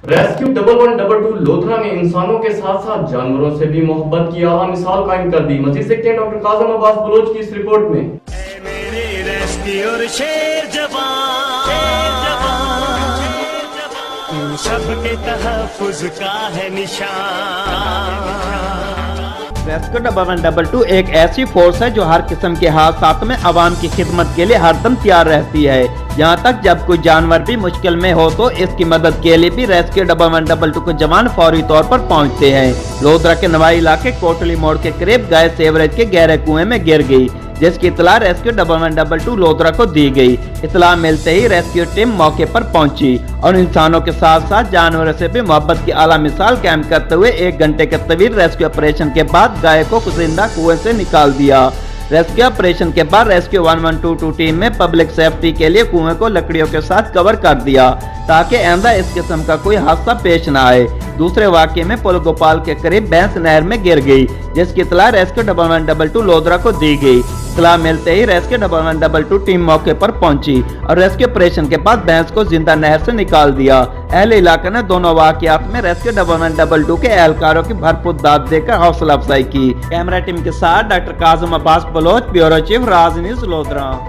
Rescue 1112 lodhra ने इंसानों के साथ साथ जानवरों से भी मोहब्बत की आला मिसाल कायम कर दी। मजीद देखते हैं डॉक्टर काज़म अब्बास बलोच की इस रिपोर्ट में। मेरे रेस्क्यू और शेर जवान सबके तहफ्फुज़ का है निशान। रेस्क्यू 1122 एक ऐसी फोर्स है जो हर किस्म के हादसात में आवाम की खिदमत के लिए हरदम तैयार रहती है। यहाँ तक जब कोई जानवर भी मुश्किल में हो तो इसकी मदद के लिए भी रेस्क्यू 1122 के जवान फौरी तौर पर पहुँचते हैं। लोधरा के नवाई इलाके कोटली मोड़ के करीब गाय सेवरेज के गहरे कुएं में गिर गई, जिसकी इतला रेस्क्यू 1122 लोधरा को दी गई। इतला मिलते ही रेस्क्यू टीम मौके पर पहुंची और इंसानों के साथ साथ जानवरों से भी मोहब्बत की आला मिसाल कायम करते हुए 1 घंटे के तवील रेस्क्यू ऑपरेशन के बाद गाय को जिंदा कुएं से निकाल दिया। रेस्क्यू ऑपरेशन के बाद रेस्क्यू 1122 टीम में पब्लिक सेफ्टी के लिए कुएं को लकड़ियों के साथ कवर कर दिया ताकि आइंदा इस किस्म का कोई हादसा पेश न आए। दूसरे वाक़ये में पुल गोपाल के करीब भैंस नहर में गिर गई, जिसकी इतला रेस्क्यू 1122 लोधरा को दी गई। इतला मिलते ही रेस्क्यू 1122 टीम मौके पर पहुंची और रेस्क्यू ऑपरेशन के बाद भैंस को जिंदा नहर से निकाल दिया। अहले इलाके ने दोनों वाक़यात में रेस्क्यू 1122 के एहलकारों की भरपूर दाद देकर हौसला अफजाई की। कैमरा टीम के साथ doctor Kazim Abbas Baloch, bureau chief, Raj news, lodhra.